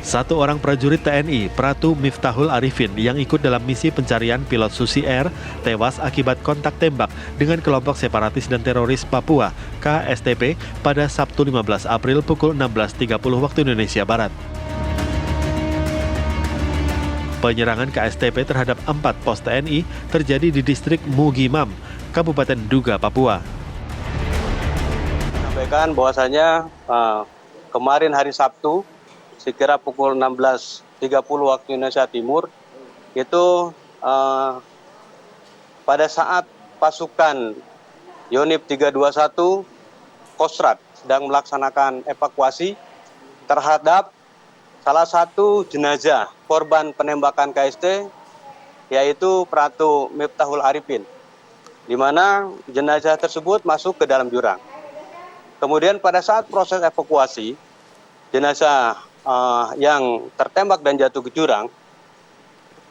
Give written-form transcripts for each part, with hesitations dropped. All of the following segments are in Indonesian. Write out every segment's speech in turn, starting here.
Satu orang prajurit TNI, Pratu Miftahul Arifin, yang ikut dalam misi pencarian pilot Susi Air, tewas akibat kontak tembak dengan kelompok separatis dan teroris Papua, KSTP, pada Sabtu 15 April pukul 16.30 waktu Indonesia Barat. Penyerangan KSTP terhadap 4 pos TNI terjadi di distrik Mugimam, Kabupaten Duga, Papua. Sampaikan bahwasanya kemarin hari Sabtu, sekira pukul 16.30 waktu Indonesia Timur, itu pada saat pasukan Yonif 321 Kostrad sedang melaksanakan evakuasi terhadap salah satu jenazah korban penembakan KST, yaitu Pratu Miftahul Arifin, di mana jenazah tersebut masuk ke dalam jurang. Kemudian pada saat proses evakuasi, jenazah yang tertembak dan jatuh ke jurang,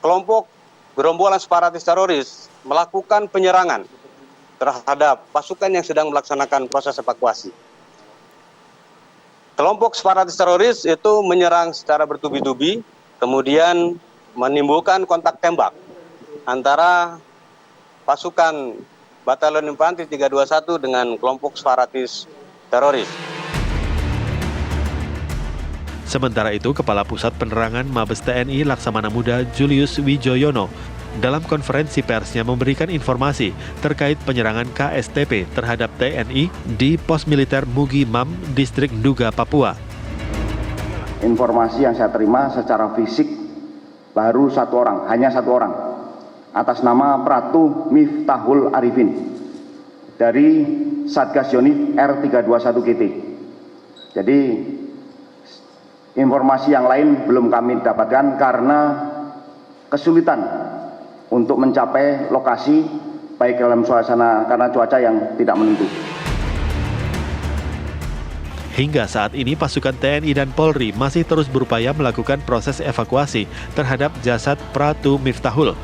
kelompok gerombolan separatis teroris melakukan penyerangan terhadap pasukan yang sedang melaksanakan proses evakuasi. Kelompok separatis teroris itu menyerang secara bertubi-tubi, kemudian menimbulkan kontak tembak antara pasukan Batalion Infanteri 321 dengan kelompok separatis teroris. Sementara itu, Kepala Pusat Penerangan Mabes TNI Laksamana Muda Julius Wijoyono dalam konferensi persnya memberikan informasi terkait penyerangan KSTP terhadap TNI di pos militer Mugimam, distrik Duga, Papua. Informasi yang saya terima secara fisik baru hanya satu orang, atas nama Pratu Miftahul Arifin dari Satgas Yonif R321 GT. Jadi informasi yang lain belum kami dapatkan karena kesulitan untuk mencapai lokasi baik dalam suasana karena cuaca yang tidak menentu. Hingga saat ini pasukan TNI dan Polri masih terus berupaya melakukan proses evakuasi terhadap jasad Pratu Miftahul.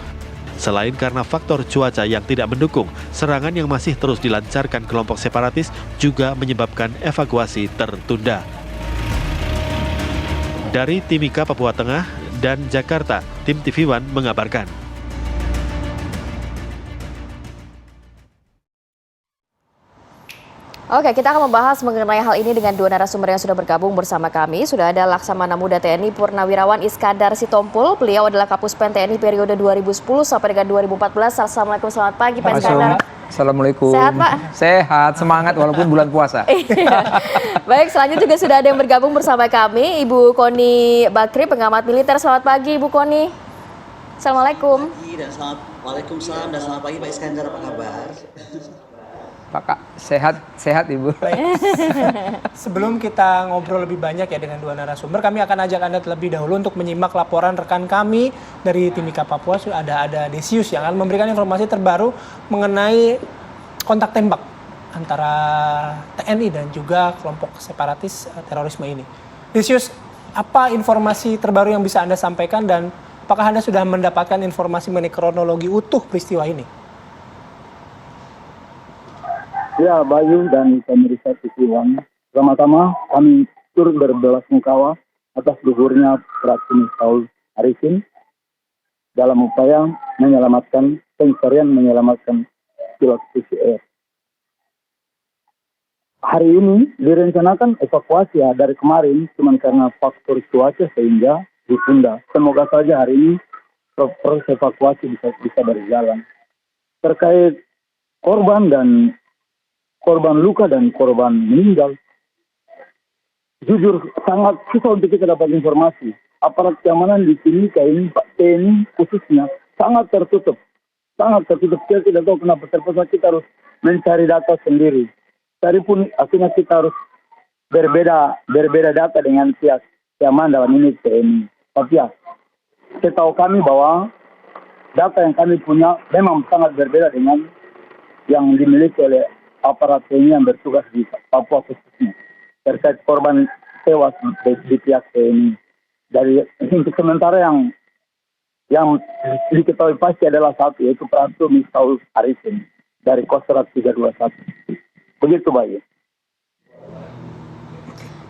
Selain karena faktor cuaca yang tidak mendukung, serangan yang masih terus dilancarkan kelompok separatis juga menyebabkan evakuasi tertunda. Dari Timika, Papua Tengah, dan Jakarta, tim TV One mengabarkan. Oke, kita akan membahas mengenai hal ini dengan dua narasumber yang sudah bergabung bersama kami. Sudah ada Laksamana Muda TNI Purnawirawan Iskandar Sitompul. Beliau adalah Kapuspen TNI periode 2010 sampai dengan 2014. Assalamualaikum, selamat pagi Pak Iskandar. Assalamualaikum. Sehat Pak? Sehat, semangat walaupun bulan puasa. Baik, selanjutnya juga sudah ada yang bergabung bersama kami, Ibu Koni Bakri, pengamat militer. Selamat pagi Ibu Koni. Assalamualaikum. Waalaikumsalam dan selamat pagi Pak Iskandar, apa kabar? Pak Kak, sehat Ibu. Sebelum kita ngobrol lebih banyak ya dengan dua narasumber, kami akan ajak Anda terlebih dahulu untuk menyimak laporan rekan kami dari Timika Papua. Sudah ada Desius yang akan memberikan informasi terbaru mengenai kontak tembak antara TNI dan juga kelompok separatis terorisme ini. Desius, apa informasi terbaru yang bisa Anda sampaikan dan apakah Anda sudah mendapatkan informasi mengenai kronologi utuh peristiwa ini? Ya, Bayu dan pemirsa TV One, pertama-tama kami turut berbelasungkawa atas gugurnya Pratu Miftahul Arifin dalam upaya menyelamatkan pilot Susi Air. Hari ini direncanakan evakuasi dari kemarin, cuma karena faktor cuaca sehingga ditunda. Semoga saja hari ini proses evakuasi bisa berjalan. Terkait korban luka dan korban meninggal, jujur sangat susah untuk kita dapat informasi. Aparat keamanan di sini ini Pak TNI khususnya sangat tertutup. Kita tidak tahu kenapa, terpaksa kita harus mencari data sendiri. Tadi pun akhirnya kita harus berbeda data dengan pihak keamanan dalam ini TNI. Tapi ya, setahu kami bahwa data yang kami punya memang sangat berbeda dengan yang dimiliki oleh aparat TNI yang bertugas di Papua khususnya terkait korban tewas di pihak TNI. Dari untuk sementara yang diketahui pasti adalah satu, yaitu Pratu Miftahul Arifin dari Kostrad 321. Begitu Bayu.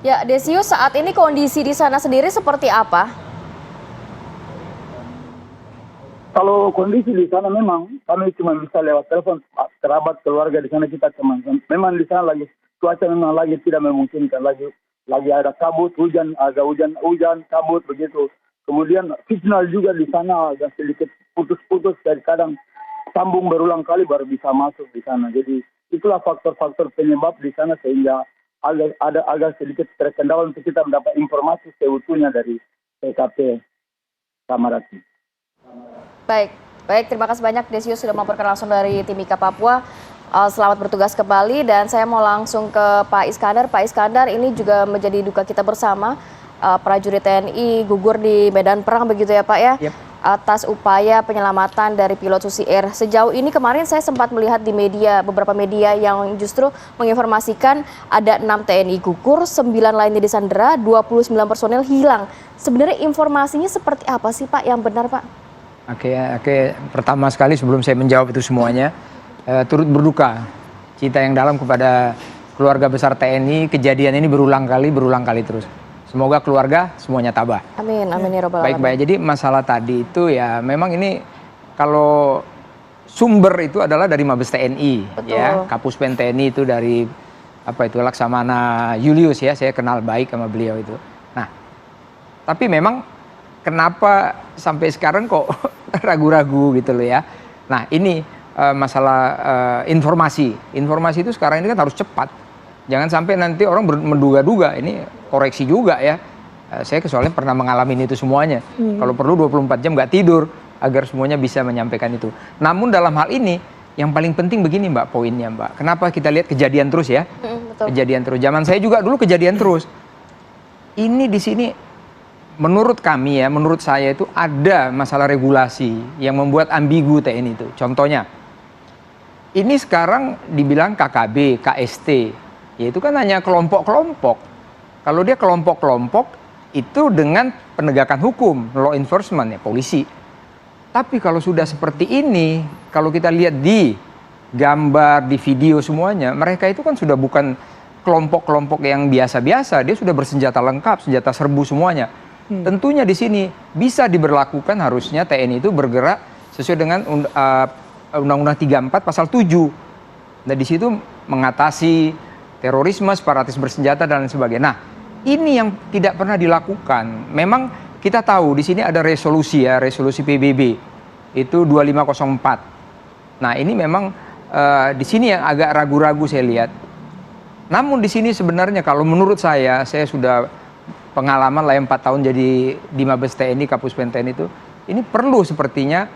Ya, Desius, saat ini kondisi di sana sendiri seperti apa? Kalau kondisi di sana memang kami cuma bisa lewat telepon kerabat keluarga di sana kita teman. Memang di sana lagi cuaca memang lagi tidak memungkinkan, lagi ada kabut, agak hujan kabut begitu. Kemudian signal juga di sana agak sedikit putus-putus, dari kadang sambung berulang kali baru bisa masuk di sana. Jadi itulah faktor-faktor penyebab di sana sehingga agak sedikit terkendala untuk kita mendapat informasi seutuhnya dari TKP Samarati. Baik, terima kasih banyak Desius sudah melaporkan langsung dari Timika, Papua. Selamat bertugas kembali dan saya mau langsung ke Pak Iskandar. Pak Iskandar, ini juga menjadi duka kita bersama. Prajurit TNI gugur di medan perang begitu ya Pak ya? Yep. Atas upaya penyelamatan dari pilot Susi Air. Sejauh ini kemarin saya sempat melihat di beberapa media yang justru menginformasikan ada 6 TNI gugur, 9 lainnya disandera, 29 personel hilang. Sebenarnya informasinya seperti apa sih Pak yang benar Pak? Oke. Pertama sekali sebelum saya menjawab itu semuanya, turut berduka cita yang dalam kepada keluarga besar TNI. Kejadian ini berulang kali terus. Semoga keluarga semuanya tabah. Amin ya robbal alamin. Baik. Jadi masalah tadi itu ya memang ini kalau sumber itu adalah dari Mabes TNI. Betul. Ya, Kapuspen TNI itu dari Laksamana Julius ya, saya kenal baik sama beliau itu. Nah, tapi memang kenapa sampai sekarang kok ragu-ragu gitu loh ya. Nah, ini masalah informasi itu sekarang ini kan harus cepat. Jangan sampai nanti orang menduga-duga, ini koreksi juga ya. Saya soalnya pernah mengalami itu semuanya. Kalau perlu 24 jam nggak tidur agar semuanya bisa menyampaikan itu. Namun dalam hal ini yang paling penting begini Mbak poinnya Mbak. Kenapa kita lihat kejadian terus ya? Betul. Kejadian terus. Zaman saya juga dulu kejadian terus. Ini di sini menurut kami ya, menurut saya itu ada masalah regulasi yang membuat ambigu TNI itu. Contohnya, ini sekarang dibilang KKB, KST. Ya itu kan hanya kelompok-kelompok. Kalau dia kelompok-kelompok itu dengan penegakan hukum, law enforcement ya polisi. Tapi kalau sudah seperti ini, kalau kita lihat di gambar, di video semuanya, mereka itu kan sudah bukan kelompok-kelompok yang biasa-biasa, dia sudah bersenjata lengkap, senjata serbu semuanya. Tentunya di sini bisa diberlakukan harusnya TNI itu bergerak sesuai dengan Undang-Undang 34 pasal 7. Nah di situ mengatasi terorisme, separatis bersenjata dan lain sebagainya. Nah, ini yang tidak pernah dilakukan. Memang kita tahu di sini ada resolusi PBB itu 2504. Nah, ini memang di sini yang agak ragu-ragu saya lihat. Namun di sini sebenarnya kalau menurut saya sudah pengalaman lah 4 tahun jadi di Mabes TNI, Kapuspen TNI itu, ini perlu sepertinya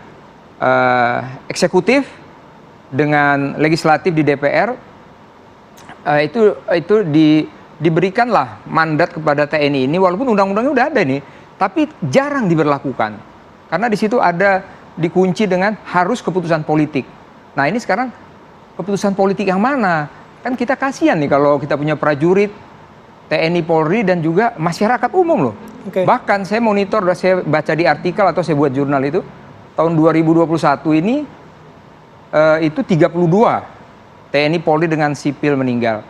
eksekutif dengan legislatif di DPR itu diberikanlah mandat kepada TNI ini, walaupun undang-undangnya udah ada nih, tapi jarang diberlakukan karena di situ ada dikunci dengan harus keputusan politik. Nah ini sekarang keputusan politik yang mana? Kan kita kasihan nih kalau kita punya prajurit TNI, Polri dan juga masyarakat umum loh. Okay. Bahkan saya monitor, saya baca di artikel atau saya buat jurnal itu tahun 2021 ini itu 32 TNI Polri dengan sipil meninggal.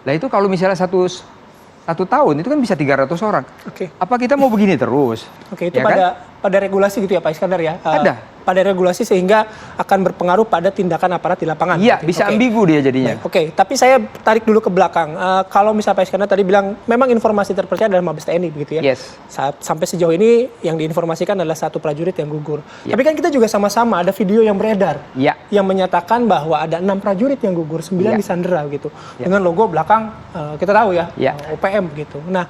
Nah itu kalau misalnya satu tahun itu kan bisa 300 orang. Oke. Apa kita mau begini terus? Oke, itu ya pada regulasi gitu ya Pak Iskandar ya? Ada. Pada regulasi sehingga akan berpengaruh pada tindakan aparat di lapangan. Iya, gitu. bisa Oke. ambigu dia jadinya. Oke, tapi saya tarik dulu ke belakang. Kalau misalnya Pak Iskandar tadi bilang memang informasi terpercaya adalah Mabes TNI begitu ya? Yes. Sampai sejauh ini yang diinformasikan adalah 1 prajurit yang gugur. Ya. Tapi kan kita juga sama-sama ada video yang beredar Ya. yang menyatakan bahwa ada 6 prajurit yang gugur, 9 Ya. disandera gitu. Ya. Dengan logo belakang kita tahu ya, Ya. OPM gitu. Nah,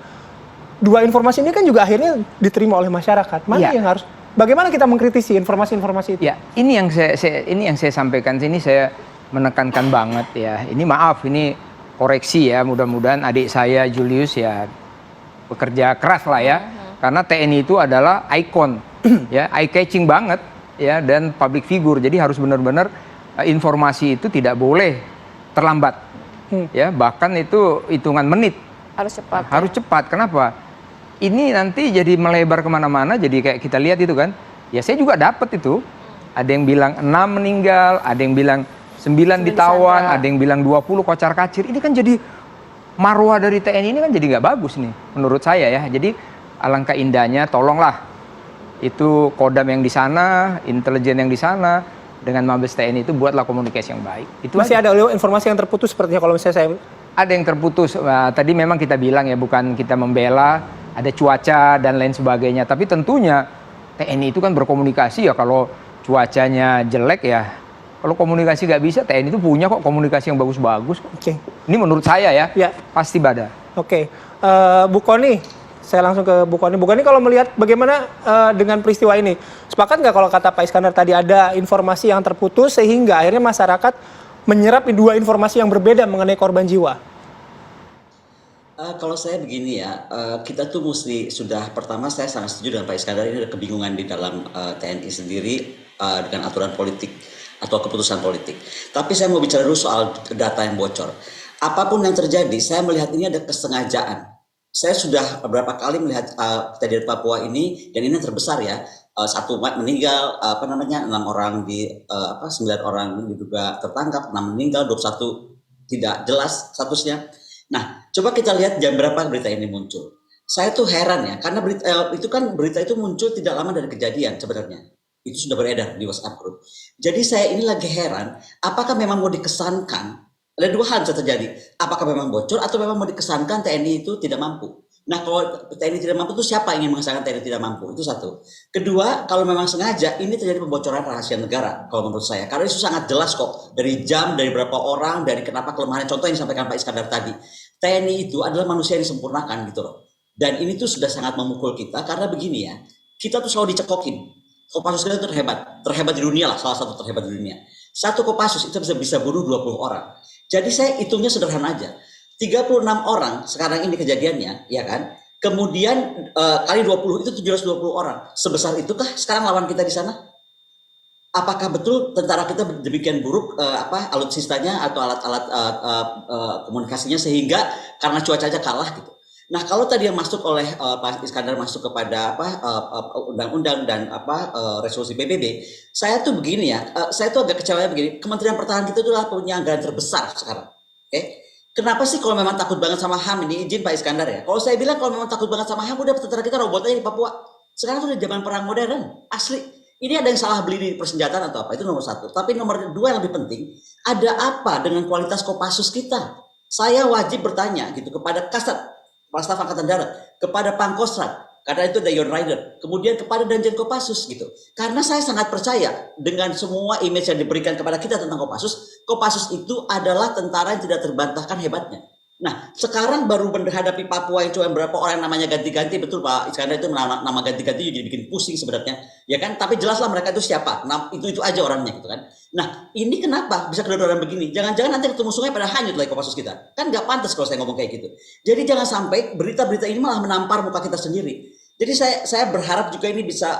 2 informasi ini kan juga akhirnya diterima oleh masyarakat. Mana Ya. yang harus bagaimana kita mengkritisi informasi-informasi itu? Ya, ini yang saya sampaikan sini, saya menekankan banget ya. Ini maaf, ini koreksi ya. Mudah-mudahan adik saya Julius ya bekerja keras lah ya. Karena TNI itu adalah ikon ya, eye catching banget ya, dan public figure. Jadi harus benar-benar informasi itu tidak boleh terlambat. Ya, bahkan itu hitungan menit. Harus cepat. Harus cepat. Kenapa? Ini nanti jadi melebar kemana-mana, jadi kayak kita lihat itu kan. Ya saya juga dapat itu. Ada yang bilang 6 meninggal, ada yang bilang 9 ditawan, disandera. ada yang bilang 20 kocar kacir. Ini kan jadi marwah dari TNI ini kan jadi nggak bagus nih menurut saya ya. Jadi alangkah indahnya tolonglah itu Kodam yang di sana, intelijen yang di sana dengan Mabes TNI itu buatlah komunikasi yang baik. Itu Masih aja. ada informasi yang terputus sepertinya kalau misalnya saya... Ada yang terputus. Tadi memang kita bilang ya bukan kita membela, ada cuaca dan lain sebagainya. Tapi tentunya TNI itu kan berkomunikasi ya, kalau cuacanya jelek ya. Kalau komunikasi nggak bisa, TNI itu punya kok komunikasi yang bagus-bagus. Oke. Ini menurut saya ya, Ya. pasti ada. Oke, Bu Koni, saya langsung ke Bu Koni. Bu Koni, kalau melihat bagaimana dengan peristiwa ini, sepakat nggak kalau kata Pak Iskandar tadi ada informasi yang terputus sehingga akhirnya masyarakat menyerap dua informasi yang berbeda mengenai korban jiwa? Kalau saya begini ya, kita tuh mesti pertama saya sangat setuju dengan Pak Iskandar, ini ada kebingungan di dalam TNI sendiri dengan aturan politik atau keputusan politik. Tapi saya mau bicara dulu soal data yang bocor. Apapun yang terjadi, saya melihat ini ada kesengajaan. Saya sudah beberapa kali melihat kejadian Papua ini, dan ini yang terbesar ya. 1 meninggal, 6 orang 9 orang diduga tertangkap, 6 meninggal, 21 tidak jelas statusnya. Nah, coba kita lihat jam berapa berita ini muncul. Saya tuh heran ya, karena berita itu muncul tidak lama dari kejadian sebenarnya. Itu sudah beredar di WhatsApp group. Jadi saya ini lagi heran, apakah memang mau dikesankan? Ada 2 hal bisa terjadi. Apakah memang bocor atau memang mau dikesankan TNI itu tidak mampu? Nah, kalau TNI tidak mampu itu siapa yang ingin mengesankan TNI tidak mampu? Itu satu. Kedua, kalau memang sengaja ini terjadi pembocoran rahasia negara kalau menurut saya. Karena itu sangat jelas kok dari jam, dari berapa orang, dari kenapa kelemahannya. Contoh yang disampaikan Pak Iskandar tadi. TNI itu adalah manusia yang disempurnakan gitu loh. Dan ini tuh sudah sangat memukul kita karena begini ya. Kita tuh selalu dicekokin. Kopassus kita itu terhebat di dunia lah, salah satu terhebat di dunia. Satu Kopassus itu bisa bunuh 20 orang. Jadi saya hitungnya sederhana aja. 36 orang sekarang ini kejadiannya, ya kan? Kemudian kali 20 itu 720 orang. Sebesar itukah sekarang lawan kita di sana? Apakah betul tentara kita demikian buruk alutsistanya atau alat-alat komunikasinya sehingga karena cuaca aja kalah gitu? Nah, kalau tadi yang masuk oleh Pak Iskandar masuk kepada undang-undang dan resolusi PBB, saya tuh begini ya, saya tuh agak kecewa begini. Kementerian Pertahanan kita itu adalah punya anggaran terbesar sekarang. Oke? Kenapa sih kalau memang takut banget sama HAM ini, izin Pak Iskandar ya. Kalau saya bilang kalau memang takut banget sama HAM, udah tentara kita robot aja di Papua. Sekarang tuh udah zaman perang modern, asli. Ini ada yang salah beli di persenjataan atau apa, itu nomor 1. Tapi nomor 2 yang lebih penting, ada apa dengan kualitas Kopassus kita? Saya wajib bertanya gitu kepada Kasat, Kepala Staf Angkatan Darat, kepada Pangkostrat, karena itu ada Yon Rider, kemudian kepada Danjen Kopassus gitu. Karena saya sangat percaya dengan semua image yang diberikan kepada kita tentang Kopassus, Kopassus itu adalah tentara yang tidak terbantahkan hebatnya. Nah, sekarang baru menghadapi Papua yang cuma berapa orang namanya ganti-ganti, betul Pak Iskandar, itu nama ganti-ganti jadi bikin pusing sebenarnya, ya kan? Tapi jelaslah mereka itu siapa, itu aja orangnya gitu kan. Nah, ini kenapa bisa kedua-duaan begini? Jangan-jangan nanti ketemu sungai pada hanyut lagi Kopassus kita. Kan nggak pantas kalau saya ngomong kayak gitu. Jadi jangan sampai berita-berita ini malah menampar muka kita sendiri. Jadi saya berharap juga ini bisa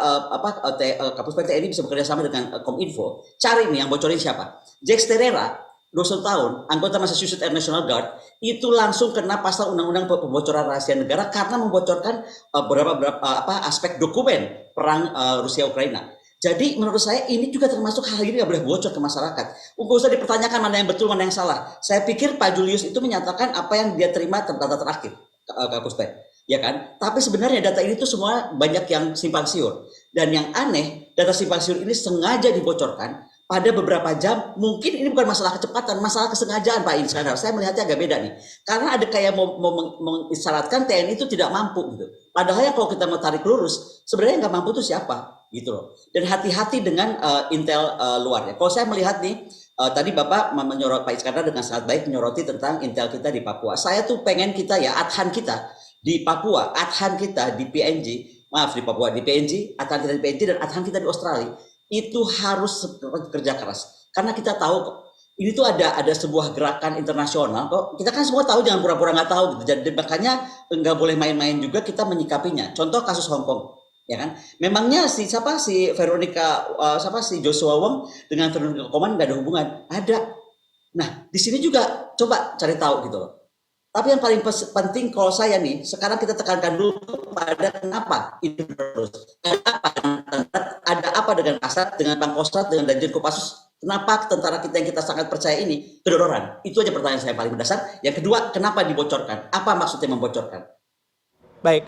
Kapus TNI bisa bekerja sama dengan Kominfo. Cari nih yang bocorin siapa. Jack Terera, 21 tahun, anggota Massachusetts Air National Guard, itu langsung kena pasal undang-undang pembocoran rahasia negara karena membocorkan beberapa aspek dokumen perang Rusia Ukraina. Jadi menurut saya ini juga termasuk hal ini nggak boleh bocor ke masyarakat. Nggak usah dipertanyakan mana yang betul, mana yang salah. Saya pikir Pak Julius itu menyatakan apa yang dia terima data terakhir Kapus ya kan? Tapi sebenarnya data ini tuh semua banyak yang simpang siur. Dan yang aneh, data simpang siur ini sengaja dibocorkan pada beberapa jam. Mungkin ini bukan masalah kecepatan, masalah kesengajaan Pak Iskandar. Saya melihatnya agak beda nih. Karena ada kayak mau mengisyaratkan TNI itu tidak mampu gitu. Padahal ya kalau kita mau tarik lurus, sebenarnya nggak mampu itu siapa gitu loh. Dan hati-hati dengan intel luar ya. Kalau saya melihat nih, tadi Bapak menyorot Pak Iskandar dengan sangat baik menyoroti tentang intel kita di Papua. Saya tuh pengen kita ya, adhan kita di Papua, adhan kita di PNG, di Papua di PNG, adhan kita di PNG dan adhan kita di Australia itu harus kerja keras. Karena kita tahu kok ini tuh ada sebuah gerakan internasional kok. Kita kan semua tahu, jangan pura-pura nggak tahu gitu. Jadi makanya nggak boleh main-main juga kita menyikapinya. Contoh kasus Hong Kong, ya kan? Memangnya si Joshua Wong dengan Veronica Koman nggak ada hubungan? Ada. Nah di sini juga coba cari tahu gitu loh. Tapi yang paling penting kalau saya nih, sekarang kita tekankan dulu pada kenapa ini terus. Ada apa dengan Kasat, dengan Pangkostrat, dengan Danjen Kopassus Kenapa tentara kita yang kita sangat percaya ini kedodoran? Itu aja pertanyaan saya paling mendasar. Yang kedua, kenapa dibocorkan? Apa maksudnya membocorkan? Baik,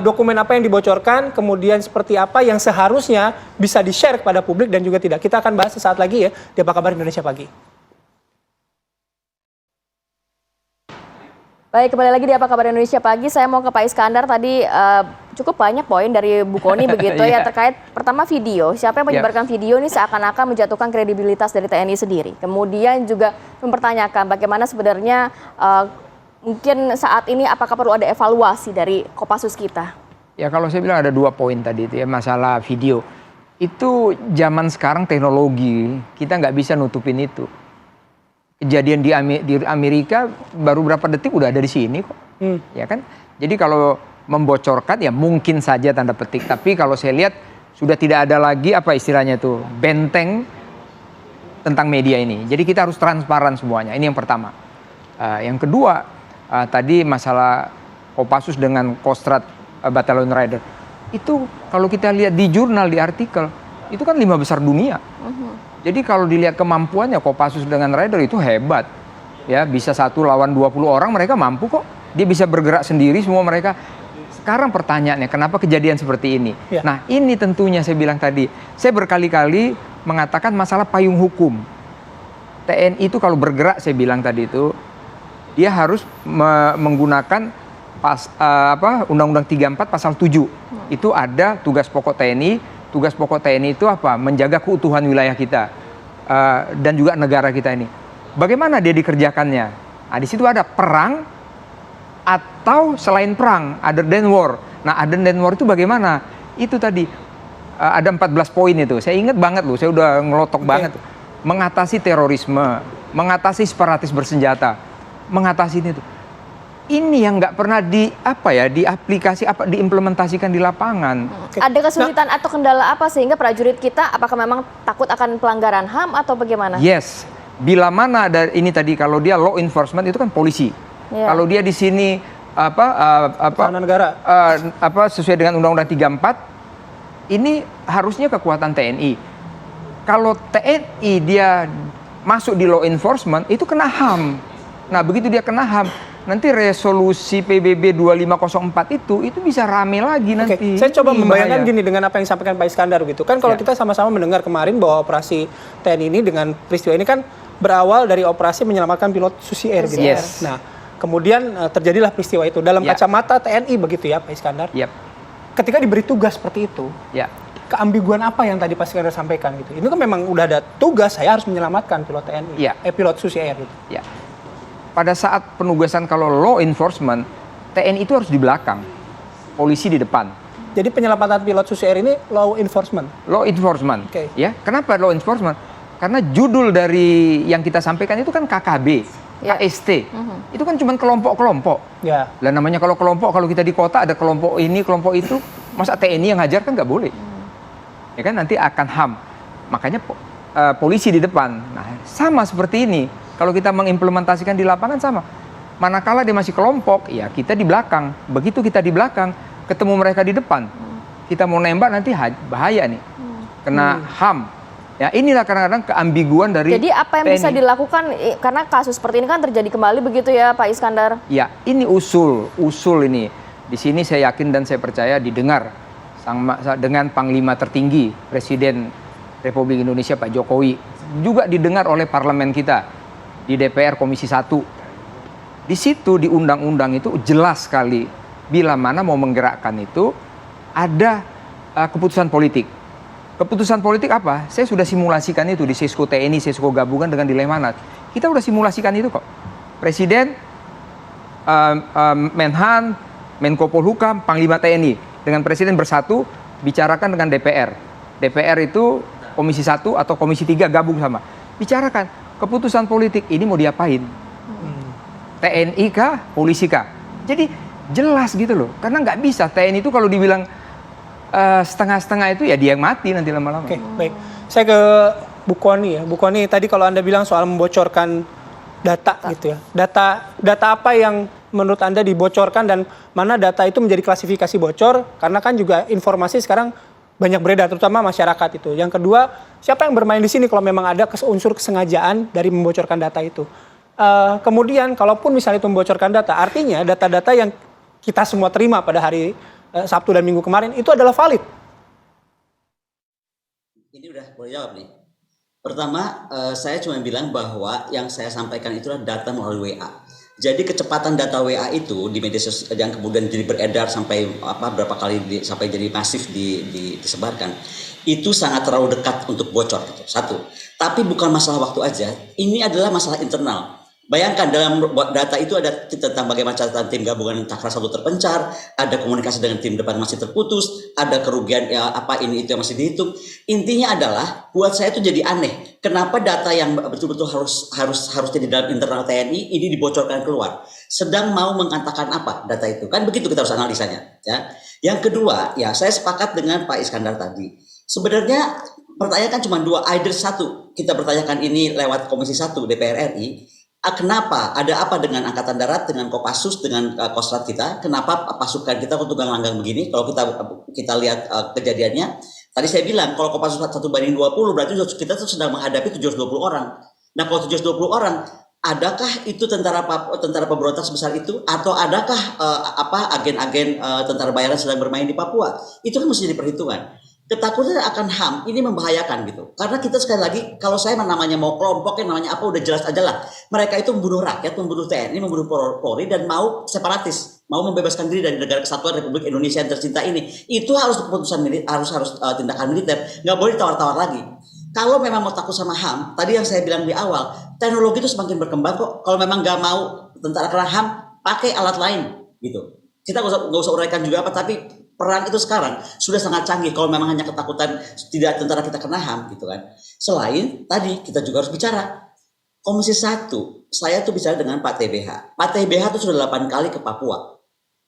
dokumen apa yang dibocorkan, kemudian seperti apa yang seharusnya bisa di-share kepada publik dan juga tidak. Kita akan bahas sesaat lagi ya di Apa Kabar Indonesia Pagi. Baik, kembali lagi di Apa Kabar Indonesia Pagi. Saya mau ke Pak Iskandar. Tadi cukup banyak poin dari Bu Kony begitu ya, terkait pertama video. Siapa yang menyebarkan video ini seakan-akan menjatuhkan kredibilitas dari TNI sendiri. Kemudian juga mempertanyakan bagaimana sebenarnya mungkin saat ini apakah perlu ada evaluasi dari Kopassus kita. Ya kalau saya bilang ada 2 poin tadi itu ya, masalah video. Itu zaman sekarang teknologi, kita nggak bisa nutupin itu. Kejadian di Amerika baru berapa detik udah ada di sini kok, ya kan? Jadi kalau membocorkan ya mungkin saja tanda petik, tapi kalau saya lihat sudah tidak ada lagi apa istilahnya itu benteng tentang media ini. Jadi kita harus transparan semuanya. Ini yang pertama. Yang kedua tadi masalah Kopassus dengan Kostrad Battalion Rider itu kalau kita lihat di jurnal di artikel itu kan 5 besar dunia. Jadi kalau dilihat kemampuannya Kopassus dengan Rider itu hebat. Ya, bisa 1 lawan 20 orang mereka mampu kok. Dia bisa bergerak sendiri semua mereka. Sekarang pertanyaannya kenapa kejadian seperti ini? Ya. Nah, ini tentunya saya bilang tadi, saya berkali-kali mengatakan masalah payung hukum. TNI itu kalau bergerak saya bilang tadi itu dia harus menggunakan Undang-Undang 34 pasal 7. Itu ada tugas pokok TNI. Tugas pokok TNI itu apa? Menjaga keutuhan wilayah kita dan juga negara kita ini. Bagaimana dia dikerjakannya? Nah, di situ ada perang atau selain perang, other than war. Nah, other than war itu bagaimana? Itu tadi ada 14 poin itu. Saya ingat banget loh, saya udah ngelotok banget. Mengatasi terorisme, mengatasi separatis bersenjata, mengatasi itu. Ini yang nggak pernah diimplementasikan di lapangan. Ada kesulitan atau kendala apa sehingga prajurit kita apakah memang takut akan pelanggaran HAM atau bagaimana? Yes, bila mana ada ini tadi kalau dia law enforcement itu kan polisi. Kalau dia di sini pertahanan negara sesuai dengan Undang-Undang 34 ini harusnya kekuatan TNI. Kalau TNI dia masuk di law enforcement itu kena HAM. Nah, begitu dia kena HAM nanti resolusi PBB 2504 itu bisa rame lagi nanti. Saya coba membayangkan gini dengan apa yang disampaikan Pak Iskandar gitu. Kan kalau kita sama-sama mendengar kemarin bahwa operasi TNI ini dengan peristiwa ini kan berawal dari operasi menyelamatkan pilot Susi Air gitu. Yes. Nah, kemudian terjadilah peristiwa itu dalam kacamata TNI begitu ya Pak Iskandar. Ketika diberi tugas seperti itu, keambiguan apa yang tadi Pak Iskandar sampaikan gitu. Ini kan memang udah ada tugas saya harus menyelamatkan pilot TNI, pilot Susi Air gitu. Pada saat penugasan kalau law enforcement, TNI itu harus di belakang, polisi di depan. Jadi penyelamatan pilot Susi Air ini law enforcement? Law enforcement, ya. Kenapa law enforcement? Karena judul dari yang kita sampaikan itu kan KKB, KST. Itu kan cuma kelompok-kelompok. Lah namanya kalau kelompok, kalau kita di kota ada kelompok ini, kelompok itu, masa TNI yang ngajar kan nggak boleh. Ya kan nanti akan HAM. Makanya polisi di depan. Nah, sama seperti ini. Kalau kita mengimplementasikan di lapangan sama. Manakala dia masih kelompok, ya kita di belakang. Begitu kita di belakang, ketemu mereka di depan. Kita mau nembak nanti bahaya nih. Kena HAM. Ya inilah kadang-kadang keambiguan dari Jadi apa yang bisa dilakukan, karena kasus seperti ini kan terjadi kembali begitu ya Pak Iskandar? Ya, ini usul ini. Di sini saya yakin dan saya percaya didengar dengan Panglima tertinggi Presiden Republik Indonesia Pak Jokowi. Juga didengar oleh parlemen kita. Di DPR Komisi 1. Di situ di undang-undang itu jelas sekali bila mana mau menggerakkan itu ada keputusan politik. Keputusan politik apa? Saya sudah simulasikan itu di Sesko TNI, Sesko Gabungan dengan di Lemhanas. Kita sudah simulasikan itu kok. Presiden, Menhan, Menko Polhukam, Panglima TNI dengan Presiden bersatu bicarakan dengan DPR. DPR itu Komisi 1 atau Komisi 3 gabung sama. Bicarakan. Keputusan politik ini mau diapain? TNI kah? Polisi kah? Jadi jelas gitu loh. Karena nggak bisa TNI itu kalau dibilang setengah-setengah itu ya dia yang mati nanti lama-lama. Oke, baik. Saya ke Bu Kony ya. Bu Kony tadi kalau Anda bilang soal membocorkan data gitu ya. Data apa yang menurut Anda dibocorkan dan mana data itu menjadi klasifikasi bocor? Karena kan juga informasi sekarang banyak beredar, terutama masyarakat itu. Yang kedua, siapa yang bermain di sini kalau memang ada unsur kesengajaan dari membocorkan data itu. Kemudian, kalaupun misalnya itu membocorkan data, artinya data-data yang kita semua terima pada hari Sabtu dan Minggu kemarin itu adalah valid. Ini udah boleh jawab nih. Pertama, saya cuma bilang bahwa yang saya sampaikan itu adalah data melalui WA. Jadi kecepatan data WA itu di media sosial yang kemudian jadi beredar sampai berapa kali sampai jadi masif disebarkan, itu sangat terlalu dekat untuk bocor gitu. Satu. Tapi bukan masalah waktu aja, ini adalah masalah internal. Bayangkan dalam data itu ada tentang bagaimana catatan tim gabungan Cakra 1 terpencar, ada komunikasi dengan tim depan masih terputus, ada kerugian ini itu yang masih dihitung. Intinya adalah buat saya itu jadi aneh. Kenapa data yang betul-betul harus jadi dalam internal TNI ini dibocorkan keluar? Sedang mau mengatakan apa data itu? Kan begitu kita harus analisanya. Ya. Yang kedua, ya saya sepakat dengan Pak Iskandar tadi. Sebenarnya pertanyaan kan cuma dua, either satu kita bertanyakan ini lewat Komisi 1 DPR RI. Kenapa? Ada apa dengan Angkatan Darat, dengan Kopassus, dengan Kostrat kita? Kenapa pasukan kita kok tunggang-langgang begini? Kalau kita lihat kejadiannya, tadi saya bilang kalau Kopassus 1 banding 20 berarti kita tuh sedang menghadapi 720 orang. Nah kalau 720 orang, adakah itu tentara pemberontak sebesar itu? Atau adakah agen-agen tentara bayaran sedang bermain di Papua? Itu kan mesti jadi perhitungan. Ketakutan akan HAM ini membahayakan gitu. Karena kita sekali lagi, kalau saya namanya mau kelompoknya namanya apa udah jelas aja lah. Mereka itu membunuh rakyat, membunuh TNI, membunuh Polri dan mau separatis, mau membebaskan diri dari negara kesatuan Republik Indonesia yang tercinta ini. Itu harus keputusan harus tindakan militer, nggak boleh ditawar-tawar lagi. Kalau memang mau takut sama HAM, tadi yang saya bilang di awal, teknologi itu semakin berkembang kok. Kalau memang nggak mau tentara kena HAM, pakai alat lain gitu. Kita nggak usah uraikan juga apa, tapi perang itu sekarang sudah sangat canggih kalau memang hanya ketakutan tidak tentara kita kena HAM gitu kan. Selain tadi kita juga harus bicara Komisi 1, saya tuh bicara dengan Pak TBH. Pak TBH tuh sudah 8 kali ke Papua.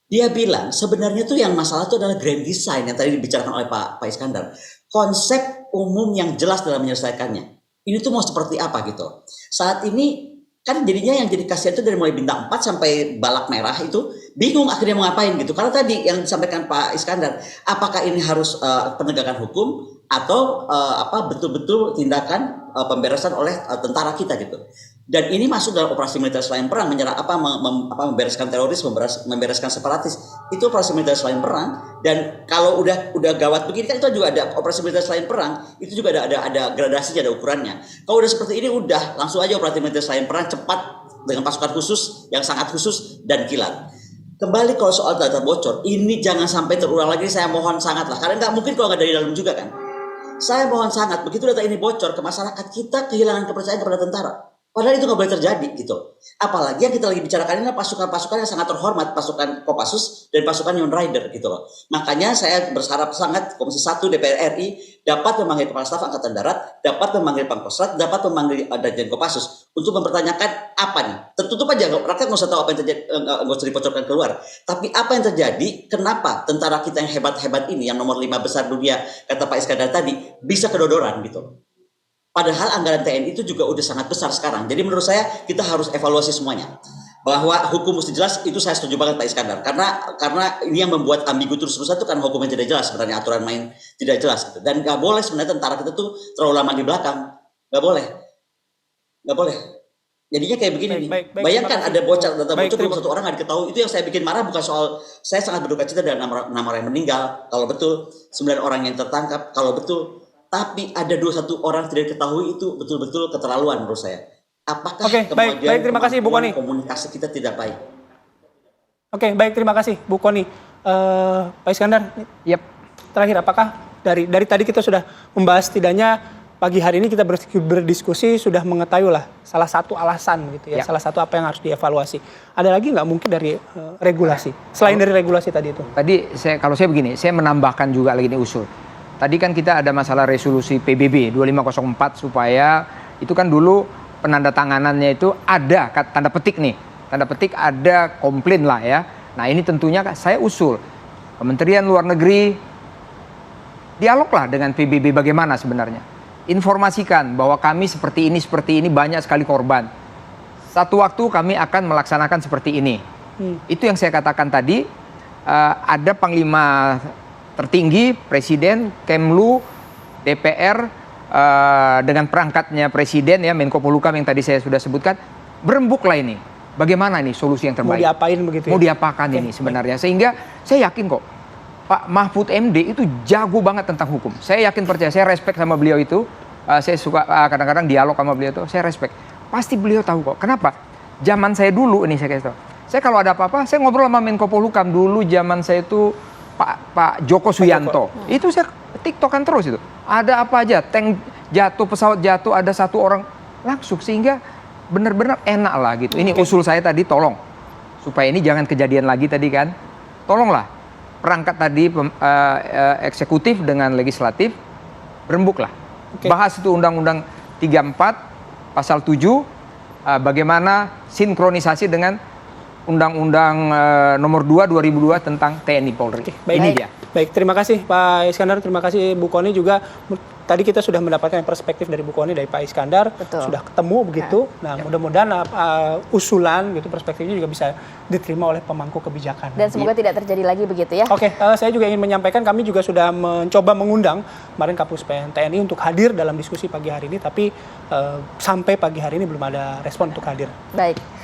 Dia bilang sebenarnya tuh yang masalah itu adalah grand design yang tadi dibicarakan oleh Pak Iskandar. Konsep umum yang jelas dalam menyelesaikannya. Ini tuh mau seperti apa gitu. Saat ini kan jadinya yang jadi kasihan itu dari mulai bintang 4 sampai balak merah itu bingung akhirnya mau ngapain gitu. Karena tadi yang disampaikan Pak Iskandar, apakah ini harus penegakan hukum atau betul-betul tindakan pemberesan oleh tentara kita gitu. Dan ini masuk dalam operasi militer selain perang, membereskan teroris, membereskan separatis. Itu operasi militer selain perang. Dan kalau udah gawat begini kan itu juga ada operasi militer selain perang, itu juga ada gradasinya, ada ukurannya. Kalau udah seperti ini udah langsung aja operasi militer selain perang cepat dengan pasukan khusus yang sangat khusus dan kilat. Kembali kalau soal data bocor, ini jangan sampai terulang lagi, saya mohon sangat lah. Karena nggak mungkin kalau nggak dari dalam juga kan. Saya mohon sangat, begitu data ini bocor ke masyarakat, kita kehilangan kepercayaan kepada tentara. Padahal itu nggak boleh terjadi gitu. Apalagi yang kita lagi bicarakan ini pasukan-pasukan yang sangat terhormat, pasukan Kopassus dan pasukan Yon Rider gitu loh. Makanya saya berharap sangat Komisi 1 DPR RI dapat memanggil Kepala Staf Angkatan Darat, dapat memanggil Pangkostrat, dapat memanggil Danjen Kopassus untuk mempertanyakan apa nih. Tertutup aja, rakyat nggak usah tahu apa yang terjadi, nggak usah dibocorkan keluar. Tapi apa yang terjadi, kenapa tentara kita yang hebat-hebat ini, yang nomor 5 besar dunia, kata Pak Iskandar tadi, bisa kedodoran gitu. Padahal anggaran TNI itu juga udah sangat besar sekarang. Jadi menurut saya kita harus evaluasi semuanya. Bahwa hukum mesti jelas, itu saya setuju banget Pak Iskandar. Karena ini yang membuat ambigu terus-terusan itu kan hukumnya tidak jelas. Sebenarnya aturan main tidak jelas. Gitu. Dan nggak boleh sebenarnya tentara kita tuh terlalu lama di belakang. Nggak boleh. Nggak boleh. Jadinya kayak begini nih. Bayangkan ada bocor, data bocor belum satu orang nggak diketahui. Itu yang saya bikin marah, bukan soal saya sangat berduka cita dan 6 orang yang meninggal. Kalau betul, 9 orang yang tertangkap. Kalau betul. Tapi ada 21 orang tidak diketahui, itu betul-betul keterlaluan menurut saya. Apakah baik, terima kasih Bu Koni. Komunikasi kita tidak baik? Oke, baik, terima kasih Bu Koni. Pak Iskandar, terakhir apakah dari tadi kita sudah membahas, setidaknya pagi hari ini kita berdiskusi sudah mengetahui lah salah satu alasan gitu ya, salah satu apa yang harus dievaluasi. Ada lagi nggak mungkin dari regulasi, selain dari regulasi tadi itu? Tadi kalau saya begini, saya menambahkan juga lagi nih usul. Tadi kan kita ada masalah resolusi PBB 2504 supaya itu kan dulu penandatanganannya itu ada tanda petik nih. Tanda petik ada komplain lah ya. Nah ini tentunya saya usul Kementerian Luar Negeri dialoglah dengan PBB bagaimana sebenarnya. Informasikan bahwa kami seperti ini banyak sekali korban. Satu waktu kami akan melaksanakan seperti ini. Itu yang saya katakan tadi, ada Panglima tertinggi, Presiden, Kemlu, DPR, dengan perangkatnya Presiden ya, Menko Polhukam yang tadi saya sudah sebutkan, berembuklah ini. Bagaimana nih solusi yang terbaik? Mau diapain begitu ya? Mau diapakan ini sebenarnya. Sehingga saya yakin kok, Pak Mahfud MD itu jago banget tentang hukum. Saya yakin, percaya, saya respect sama beliau itu. Saya suka kadang-kadang dialog sama beliau itu, saya respect. Pasti beliau tahu kok. Kenapa? Zaman saya dulu, ini saya kasih tahu. Saya kalau ada apa-apa, saya ngobrol sama Menko Polhukam. Dulu zaman saya itu Pak Joko Suyanto. Itu saya tiktokan terus itu. Ada apa aja, tank jatuh, pesawat jatuh, ada satu orang langsung. Sehingga benar-benar enak lah gitu. Ini usul saya tadi, tolong. Supaya ini jangan kejadian lagi tadi kan. Tolonglah, perangkat tadi eksekutif dengan legislatif, berembuklah. Bahas itu Undang-Undang 34, Pasal 7, bagaimana sinkronisasi dengan Undang-Undang Nomor 2 2002 tentang TNI Polri. Ini dia. Baik, terima kasih Pak Iskandar, terima kasih Bu Kony juga. Tadi kita sudah mendapatkan perspektif dari Bu Kony, dari Pak Iskandar. Betul. Sudah ketemu begitu. Nah, mudah-mudahan usulan gitu, perspektifnya juga bisa diterima oleh pemangku kebijakan. Dan semoga tidak terjadi lagi begitu ya. Oke, saya juga ingin menyampaikan, kami juga sudah mencoba mengundang kemarin Kapuspen TNI untuk hadir dalam diskusi pagi hari ini, tapi sampai pagi hari ini belum ada respon untuk hadir. Baik.